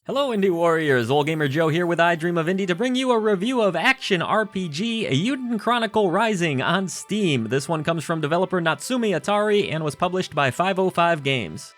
Hello Indie Warriors, Old Gamer Joe here with I Dream of Indie to bring you a review of action RPG Eiyuden Chronicle Rising on Steam. This one comes from developer Natsume Atari and was published by 505 Games.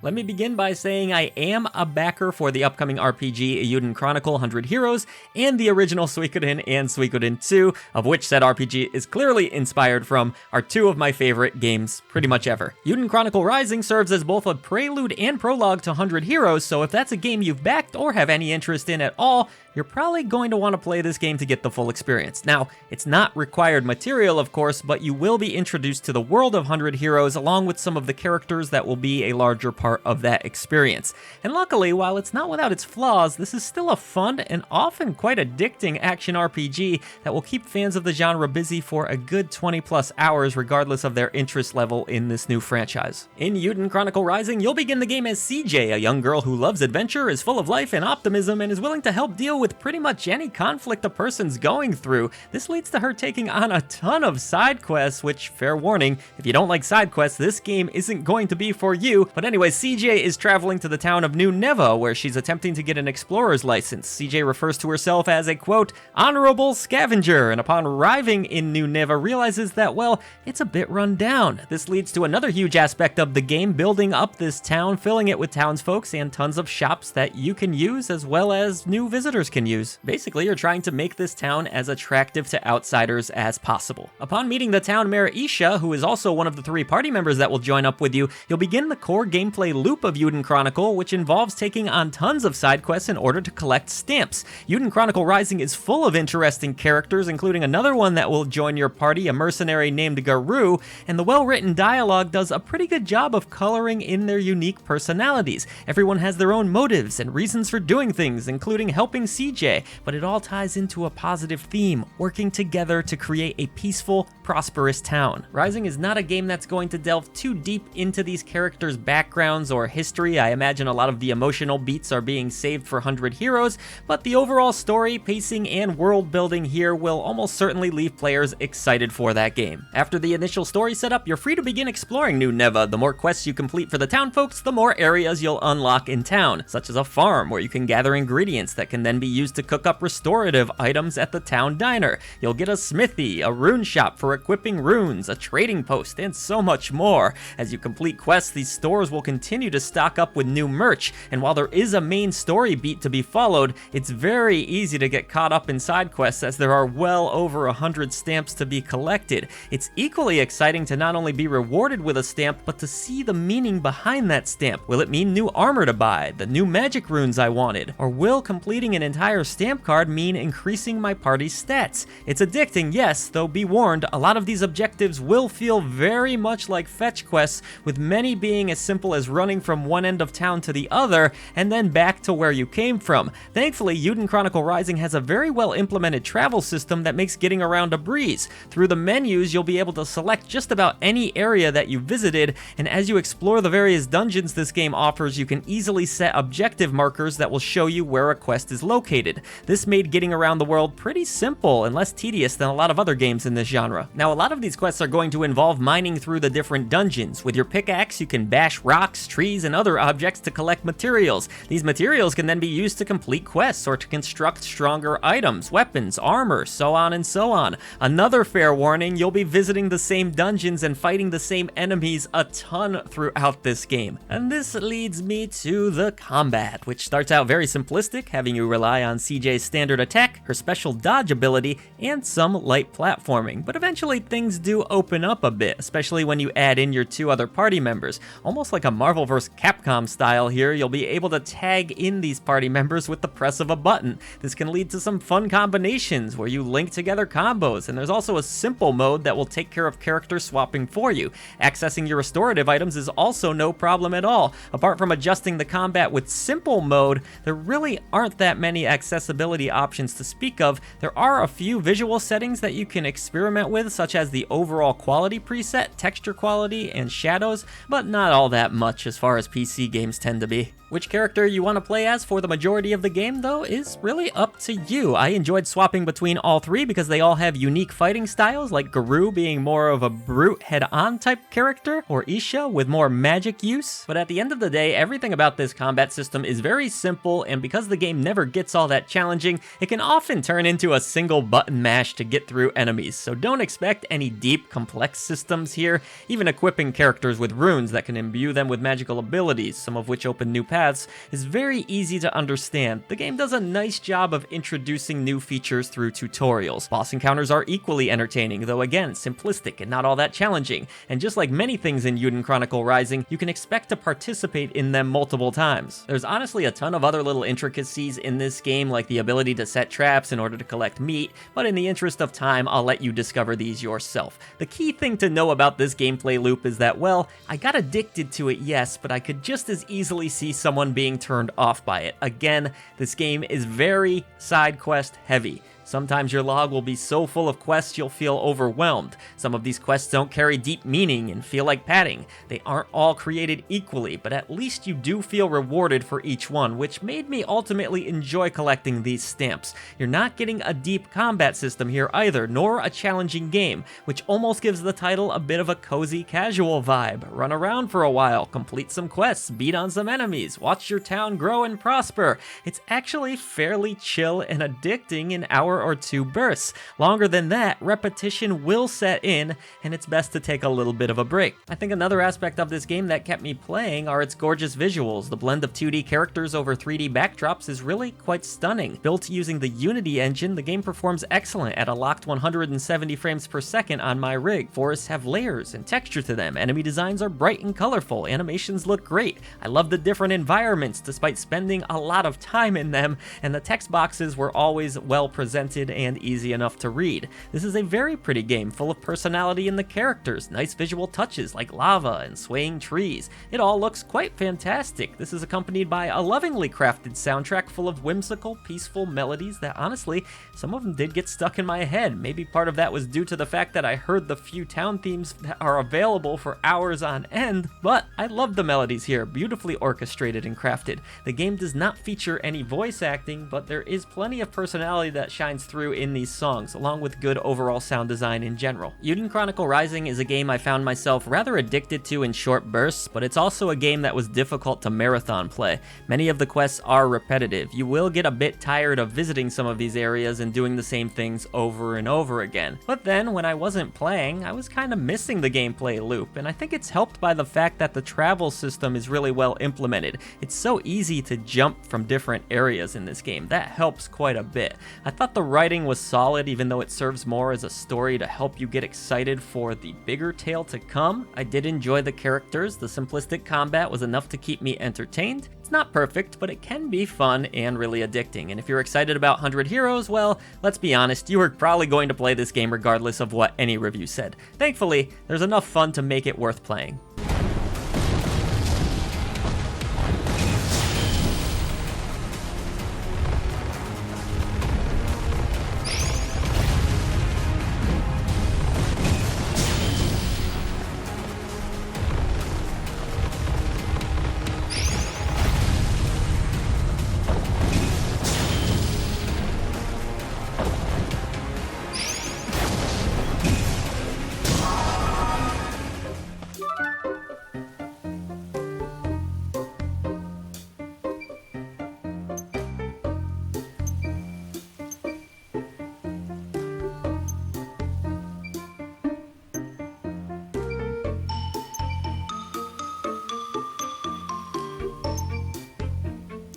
Let me begin by saying I am a backer for the upcoming RPG Eiyuden Chronicle 100 Heroes and the original Suikoden and Suikoden 2, of which said RPG is clearly inspired from, are two of my favorite games pretty much ever. Eiyuden Chronicle Rising serves as both a prelude and prologue to 100 Heroes, so if that's a game you've backed or have any interest in at all, you're probably going to want to play this game to get the full experience. Now, it's not required material, of course, but you will be introduced to the world of 100 Heroes along with some of the characters that will be a larger part of that experience. And luckily, while it's not without its flaws, this is still a fun and often quite addicting action RPG that will keep fans of the genre busy for a good 20 plus hours regardless of their interest level in this new franchise. In Eiyuden Chronicle Rising, you'll begin the game as CJ, a young girl who loves adventure, is full of life and optimism, and is willing to help deal with pretty much any conflict a person's going through. This leads to her taking on a ton of side quests, which, fair warning, if you don't like side quests, this game isn't going to be for you. But anyway, CJ is traveling to the town of New Neva, where she's attempting to get an explorer's license. CJ refers to herself as a, quote, honorable scavenger, and upon arriving in New Neva realizes that, well, it's a bit run down. This leads to another huge aspect of the game, building up this town, filling it with townsfolks and tons of shops that you can use as well as new visitors can use. Basically, you're trying to make this town as attractive to outsiders as possible. Upon meeting the town mayor Isha, who is also one of the 3 party members that will join up with you, you'll begin the core gameplay loop of Eiyuden Chronicle, which involves taking on tons of side quests in order to collect stamps. Eiyuden Chronicle Rising is full of interesting characters, including another one that will join your party, a mercenary named Garou, and the well-written dialogue does a pretty good job of coloring in their unique personalities. Everyone has their own motives and reasons for doing things, including helping CJ, but it all ties into a positive theme, working together to create a peaceful, prosperous town. Rising is not a game that's going to delve too deep into these characters' backgrounds or history. I imagine a lot of the emotional beats are being saved for 100 Heroes, but the overall story, pacing, and world building here will almost certainly leave players excited for that game. After the initial story setup, you're free to begin exploring New Neva. The more quests you complete for the town folks, the more areas you'll unlock in town, such as a farm where you can gather ingredients that can then be used to cook up restorative items at the town diner. You'll get a smithy, a rune shop for equipping runes, a trading post, and so much more. As you complete quests, these stores will continue to stock up with new merch, and while there is a main story beat to be followed, it's very easy to get caught up in side quests as there are well over 100 stamps to be collected. It's equally exciting to not only be rewarded with a stamp, but to see the meaning behind that stamp. Will it mean new armor to buy, the new magic runes I wanted, or will completing an entire stamp card mean increasing my party's stats? It's addicting, yes, though be warned, a lot of these objectives will feel very much like fetch quests, with many being as simple as running from one end of town to the other, and then back to where you came from. Thankfully, Eiyuden Chronicle Rising has a very well implemented travel system that makes getting around a breeze. Through the menus, you'll be able to select just about any area that you visited, and as you explore the various dungeons this game offers, you can easily set objective markers that will show you where a quest is located. This made getting around the world pretty simple and less tedious than a lot of other games in this genre. Now, a lot of these quests are going to involve mining through the different dungeons. With your pickaxe, you can bash rocks, trees, and other objects to collect materials. These materials can then be used to complete quests or to construct stronger items, weapons, armor, so on and so on. Another fair warning, you'll be visiting the same dungeons and fighting the same enemies a ton throughout this game. And this leads me to the combat, which starts out very simplistic, having you rely on CJ's standard attack, her special dodge ability, and some light platforming. But eventually things do open up a bit, especially when you add in your 2 other party members. Almost like a Marvel vs. Capcom style here, you'll be able to tag in these party members with the press of a button. This can lead to some fun combinations where you link together combos, and there's also a simple mode that will take care of character swapping for you. Accessing your restorative items is also no problem at all. Apart from adjusting the combat with simple mode, there really aren't that many accessibility options to speak of. There are a few visual settings that you can experiment with, things such as the overall quality preset, texture quality, and shadows, but not all that much as far as PC games tend to be. Which character you want to play as for the majority of the game, though, is really up to you. I enjoyed swapping between all three because they all have unique fighting styles, like Guru being more of a brute head-on type character, or Isha with more magic use. But at the end of the day, everything about this combat system is very simple, and because the game never gets all that challenging, it can often turn into a single button mash to get through enemies. So don't expect any deep, complex systems here. Even equipping characters with runes that can imbue them with magical abilities, some of which open new paths, is very easy to understand. The game does a nice job of introducing new features through tutorials. Boss encounters are equally entertaining, though again, simplistic and not all that challenging. And just like many things in Eiyuden Chronicle Rising, you can expect to participate in them multiple times. There's honestly a ton of other little intricacies in this game, like the ability to set traps in order to collect meat, but in the interest of time, I'll let you discover these yourself. The key thing to know about this gameplay loop is that, well, I got addicted to it, yes, but I could just as easily see someone being turned off by it. Again, this game is very side quest heavy. Sometimes your log will be so full of quests you'll feel overwhelmed. Some of these quests don't carry deep meaning and feel like padding. They aren't all created equally, but at least you do feel rewarded for each one, which made me ultimately enjoy collecting these stamps. You're not getting a deep combat system here either, nor a challenging game, which almost gives the title a bit of a cozy casual vibe. Run around for a while, complete some quests, beat on some enemies, watch your town grow and prosper. It's actually fairly chill and addicting in hour or two bursts. Longer than that, repetition will set in, and it's best to take a little bit of a break. I think another aspect of this game that kept me playing are its gorgeous visuals. The blend of 2D characters over 3D backdrops is really quite stunning. Built using the Unity engine, the game performs excellent at a locked 170 frames per second on my rig. Forests have layers and texture to them, enemy designs are bright and colorful, animations look great. I love the different environments despite spending a lot of time in them, and the text boxes were always well presented and easy enough to read. This is a very pretty game, full of personality in the characters, nice visual touches like lava and swaying trees. It all looks quite fantastic. This is accompanied by a lovingly crafted soundtrack full of whimsical, peaceful melodies that honestly, some of them did get stuck in my head. Maybe part of that was due to the fact that I heard the few town themes that are available for hours on end, but I love the melodies here, beautifully orchestrated and crafted. The game does not feature any voice acting, but there is plenty of personality that shines through in these songs, along with good overall sound design in general. Eiyuden Chronicle Rising is a game I found myself rather addicted to in short bursts, but it's also a game that was difficult to marathon play. Many of the quests are repetitive. You will get a bit tired of visiting some of these areas and doing the same things over and over again. But then, when I wasn't playing, I was kind of missing the gameplay loop, and I think it's helped by the fact that the travel system is really well implemented. It's so easy to jump from different areas in this game. That helps quite a bit. I thought the writing was solid, even though it serves more as a story to help you get excited for the bigger tale to come. I did enjoy the characters. The simplistic combat was enough to keep me entertained. It's not perfect, but it can be fun and really addicting. And if you're excited about 100 Heroes, well, let's be honest, you are probably going to play this game regardless of what any review said. Thankfully, there's enough fun to make it worth playing.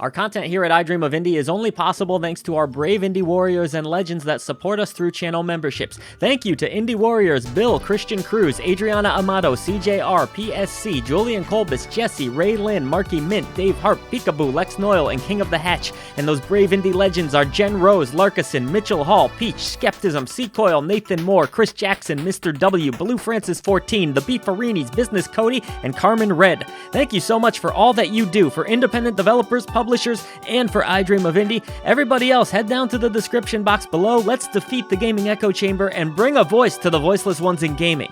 Our content here at I Dream of Indie is only possible thanks to our brave indie warriors and legends that support us through channel memberships. Thank you to Indie Warriors Bill, Christian Cruz, Adriana Amato, CJR, PSC, Julian Colbus, Jesse, Ray Lynn, Marky Mint, Dave Harp, Peekaboo, Lex Noyle, and King of the Hatch. And those brave indie legends are Jen Rose, Larkison, Mitchell Hall, Peach, Skeptism, Seacoil, Nathan Moore, Chris Jackson, Mr. W, Blue Francis 14, The Beefarinis, Business Cody, and Carmen Red. Thank you so much for all that you do for independent developers, publishers, publishers and for I Dream of Indie. Everybody else, head down to the description box below. Let's defeat the gaming echo chamber and bring a voice to the voiceless ones in gaming.